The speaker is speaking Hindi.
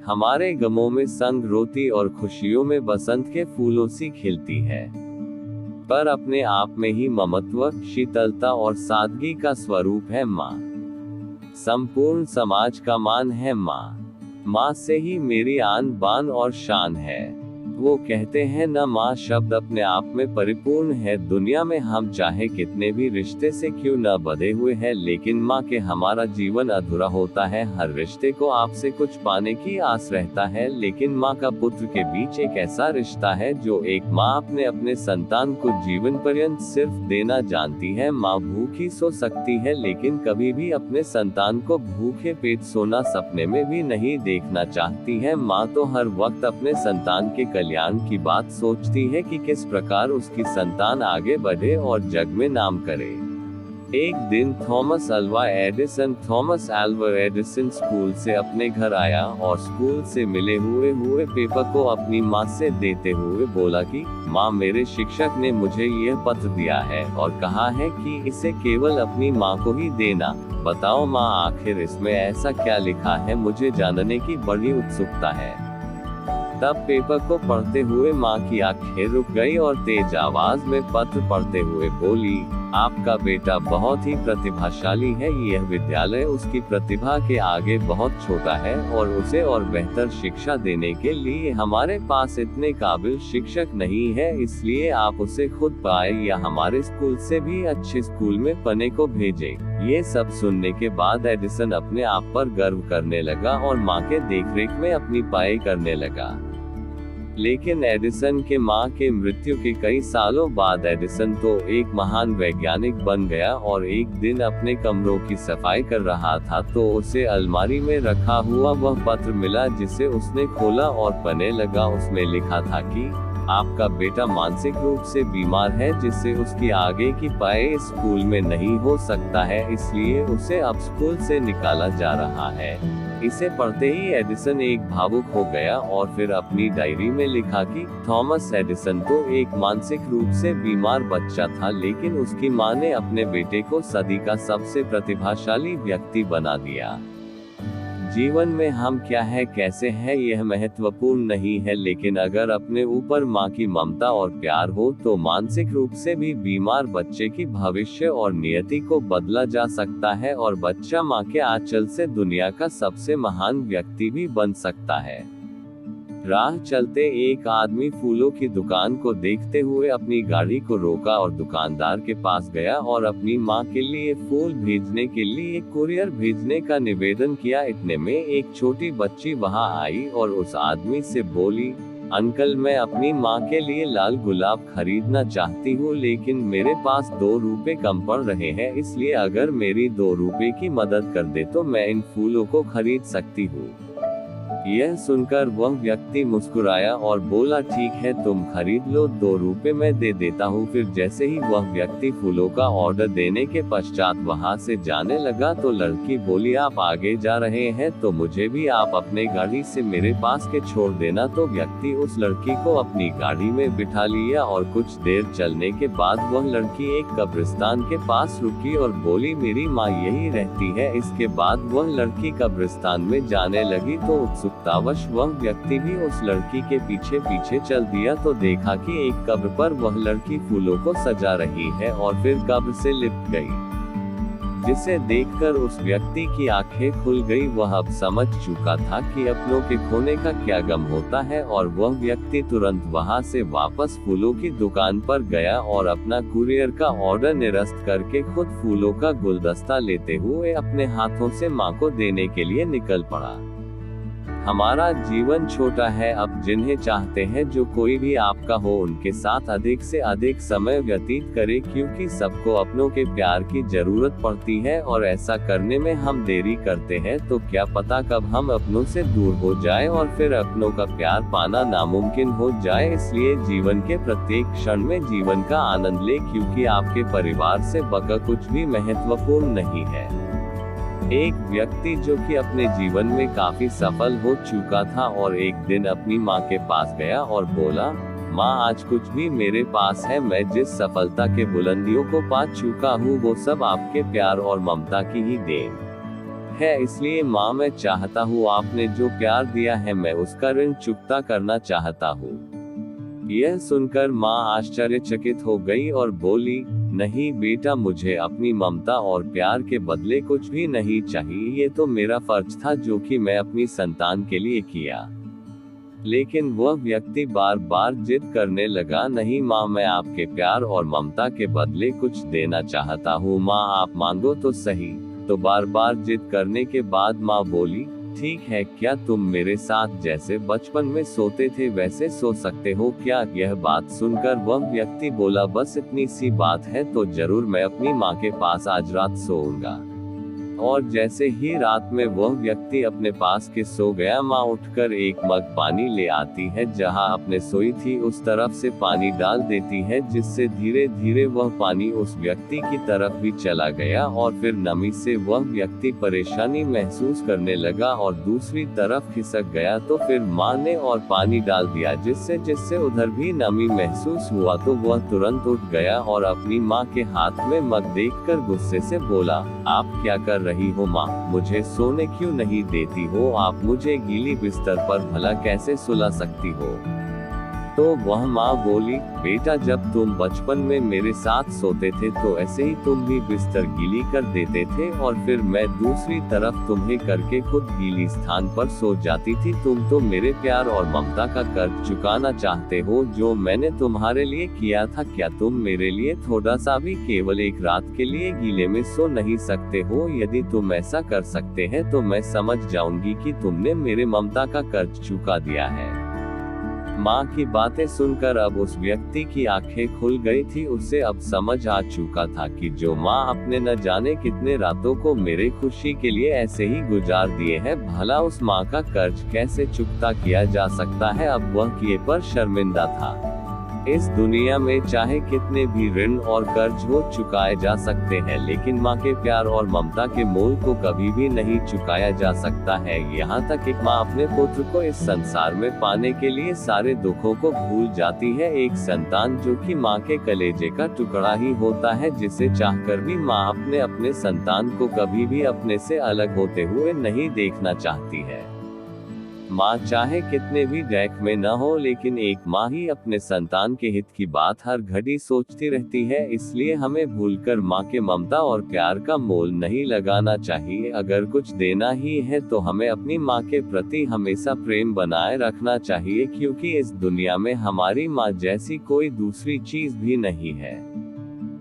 हमारे गमों में संग रोती और खुशियों में बसंत के फूलों सी खिलती है। पर अपने आप में ही ममत्व, शीतलता और सादगी का स्वरूप है माँ। संपूर्ण समाज का मान है माँ। माँ से ही मेरी आन बान और शान है। वो कहते हैं न, माँ शब्द अपने आप में परिपूर्ण है। दुनिया में हम चाहे कितने भी रिश्ते से क्यों न बंधे हुए हैं, लेकिन माँ के हमारा जीवन अधूरा होता है। हर रिश्ते को आपसे कुछ पाने की आस रहता है, लेकिन माँ का पुत्र के बीच एक ऐसा रिश्ता है जो एक माँ अपने संतान को जीवन पर्यंत सिर्फ देना जानती है। माँ भूखी सो सकती है, लेकिन कभी भी अपने संतान को भूखे पेट सोना सपने में भी नहीं देखना चाहती है। माँ तो हर वक्त अपने संतान के कल्याण की बात सोचती है कि किस प्रकार उसकी संतान आगे बढ़े और जग में नाम करे। एक दिन थॉमस अल्वा एडिसन स्कूल से अपने घर आया और स्कूल से मिले हुए पेपर को अपनी माँ से देते हुए बोला कि माँ, मेरे शिक्षक ने मुझे यह पत्र दिया है और कहा है कि इसे केवल अपनी माँ को ही देना। बताओ माँ, आखिर इसमें ऐसा क्या लिखा है? मुझे जानने की बड़ी उत्सुकता है। तब पेपर को पढ़ते हुए माँ की आंखें रुक गई और तेज आवाज में पत्र पढ़ते हुए बोली, आपका बेटा बहुत ही प्रतिभाशाली है। यह विद्यालय उसकी प्रतिभा के आगे बहुत छोटा है और उसे और बेहतर शिक्षा देने के लिए हमारे पास इतने काबिल शिक्षक नहीं है। इसलिए आप उसे खुद पाए या हमारे स्कूल से भी अच्छे स्कूल में पढ़ने को भेजें। ये सब सुनने के बाद एडिसन अपने आप पर गर्व करने लगा और माँ के देखरेख में अपनी पढ़ाई करने लगा। लेकिन एडिसन के माँ के मृत्यु के कई सालों बाद एडिसन तो एक महान वैज्ञानिक बन गया और एक दिन अपने कमरों की सफाई कर रहा था तो उसे अलमारी में रखा हुआ वह पत्र मिला, जिसे उसने खोला और पढ़ने लगा। उसमें लिखा था कि आपका बेटा मानसिक रूप से बीमार है, जिससे उसकी आगे की पढ़ाई स्कूल में नहीं हो सकता है, इसलिए उसे अब स्कूल से निकाला जा रहा है। इसे पढ़ते ही एडिसन एक भावुक हो गया और फिर अपनी डायरी में लिखा कि थॉमस एडिसन तो एक मानसिक रूप से बीमार बच्चा था, लेकिन उसकी माँ ने अपने बेटे को सदी का सबसे प्रतिभाशाली व्यक्ति बना दिया। जीवन में हम क्या है, कैसे हैं, यह महत्वपूर्ण नहीं है, लेकिन अगर अपने ऊपर माँ की ममता और प्यार हो तो मानसिक रूप से भी बीमार बच्चे की भविष्य और नियति को बदला जा सकता है और बच्चा माँ के आंचल से दुनिया का सबसे महान व्यक्ति भी बन सकता है। राह चलते एक आदमी फूलों की दुकान को देखते हुए अपनी गाड़ी को रोका और दुकानदार के पास गया और अपनी माँ के लिए फूल भेजने के लिए कुरियर भेजने का निवेदन किया। इतने में एक छोटी बच्ची वहां आई और उस आदमी से बोली, अंकल, मैं अपनी माँ के लिए लाल गुलाब खरीदना चाहती हूँ, लेकिन मेरे पास 2 रुपए कम पड़ रहे हैं, इसलिए अगर मेरी 2 रुपए की मदद कर दे तो मैं इन फूलों को खरीद सकती हूँ। यह सुनकर वह व्यक्ति मुस्कुराया और बोला, ठीक है, तुम खरीद लो, 2 रुपए मैं दे देता हूँ। फिर जैसे ही वह व्यक्ति फूलों का ऑर्डर देने के पश्चात वहां से जाने लगा तो लड़की बोली, आप आगे जा रहे हैं तो मुझे भी आप अपने गाड़ी से मेरे पास के छोड़ देना। तो व्यक्ति उस लड़की को अपनी गाड़ी में बिठा लिया और कुछ देर चलने के बाद वह लड़की एक कब्रिस्तान के पास रुकी और बोली, मेरी माँ यही रहती है। इसके बाद वह लड़की कब्रिस्तान में जाने लगी तो उत्सुकतावश वह व्यक्ति भी उस लड़की के पीछे पीछे चल दिया तो देखा कि एक कब्र पर वह लड़की फूलों को सजा रही है और फिर कब्र से लिपट गई, जिसे देखकर उस व्यक्ति की आंखें खुल गई। वह अब समझ चुका था कि अपनों के खोने का क्या गम होता है और वह व्यक्ति तुरंत वहां से वापस फूलों की दुकान पर गया और अपना कुरियर का ऑर्डर निरस्त करके खुद फूलों का गुलदस्ता लेते हुए अपने हाथों से माँ को देने के लिए निकल पड़ा। हमारा जीवन छोटा है, अब जिन्हें चाहते हैं जो कोई भी आपका हो उनके साथ अधिक से अधिक समय व्यतीत करें, क्योंकि सबको अपनों के प्यार की जरूरत पड़ती है और ऐसा करने में हम देरी करते हैं तो क्या पता कब हम अपनों से दूर हो जाएं और फिर अपनों का प्यार पाना नामुमकिन हो जाए। इसलिए जीवन के प्रत्येक क्षण में जीवन का आनंद ले, क्योंकि आपके परिवार से बका कुछ भी महत्वपूर्ण नहीं है। एक व्यक्ति जो कि अपने जीवन में काफी सफल हो चुका था और एक दिन अपनी माँ के पास गया और बोला, माँ, आज कुछ भी मेरे पास है, मैं जिस सफलता के बुलंदियों को पा चुका हूँ वो सब आपके प्यार और ममता की ही देन है, इसलिए माँ मैं चाहता हूँ आपने जो प्यार दिया है मैं उसका ऋण चुकता करना चाहता हूँ। यह सुनकर माँ आश्चर्यचकित हो गई और बोली, नहीं बेटा, मुझे अपनी ममता और प्यार के बदले कुछ भी नहीं चाहिए, ये तो मेरा फर्ज था जो कि मैं अपनी संतान के लिए किया। लेकिन वह व्यक्ति बार बार जिद करने लगा, नहीं माँ, मैं आपके प्यार और ममता के बदले कुछ देना चाहता हूँ, माँ आप मांगो तो सही। तो बार बार जिद करने के बाद माँ बोली, ठीक है, क्या तुम मेरे साथ जैसे बचपन में सोते थे वैसे सो सकते हो क्या? यह बात सुनकर वह व्यक्ति बोला, बस इतनी सी बात है तो जरूर मैं अपनी माँ के पास आज रात सोऊंगा। और जैसे ही रात में वह व्यक्ति अपने पास के सो गया, माँ उठकर एक मग पानी ले आती है, जहाँ अपने सोई थी उस तरफ से पानी डाल देती है, जिससे धीरे धीरे वह पानी उस व्यक्ति की तरफ भी चला गया और फिर नमी से वह व्यक्ति परेशानी महसूस करने लगा और दूसरी तरफ खिसक गया। तो फिर माँ ने और पानी डाल दिया, जिससे उधर भी नमी महसूस हुआ, तो वह तुरंत उठ गया और अपनी माँ के हाथ में मग देखकर गुस्से से बोला, आप क्या कर रही हो माँ? मुझे सोने क्यों नहीं देती हो? आप मुझे गीली बिस्तर पर भला कैसे सुला सकती हो? तो वह माँ बोली, बेटा, जब तुम बचपन में मेरे साथ सोते थे तो ऐसे ही तुम भी बिस्तर गीली कर देते थे और फिर मैं दूसरी तरफ तुम्हें करके खुद गीली स्थान पर सो जाती थी। तुम तो मेरे प्यार और ममता का कर्ज चुकाना चाहते हो जो मैंने तुम्हारे लिए किया था। क्या तुम मेरे लिए थोड़ा सा भी केवल एक रात के लिए गीले में सो नहीं सकते हो? यदि तुम ऐसा कर सकते हैं तो मैं समझ जाऊंगी कि तुमने मेरे ममता का कर्ज चुका दिया है। माँ की बातें सुनकर अब उस व्यक्ति की आंखें खुल गई थी। उसे अब समझ आ चुका था कि जो माँ अपने न जाने कितने रातों को मेरे खुशी के लिए ऐसे ही गुजार दिए हैं, भला उस माँ का कर्ज कैसे चुकता किया जा सकता है। अब वह किए पर शर्मिंदा था। इस दुनिया में चाहे कितने भी ऋण और कर्ज हो चुकाए जा सकते हैं, लेकिन माँ के प्यार और ममता के मोल को कभी भी नहीं चुकाया जा सकता है। यहाँ तक एक माँ अपने पुत्र को इस संसार में पाने के लिए सारे दुखों को भूल जाती है। एक संतान जो कि माँ के कलेजे का टुकड़ा ही होता है, जिसे चाहकर भी माँ अपने संतान को कभी भी अपने से अलग होते हुए नहीं देखना चाहती है। माँ चाहे कितने भी डैक में न हो, लेकिन एक माँ ही अपने संतान के हित की बात हर घड़ी सोचती रहती है। इसलिए हमें भूलकर माँ के ममता और प्यार का मोल नहीं लगाना चाहिए। अगर कुछ देना ही है तो हमें अपनी माँ के प्रति हमेशा प्रेम बनाए रखना चाहिए, क्योंकि इस दुनिया में हमारी माँ जैसी कोई दूसरी चीज भी नहीं है।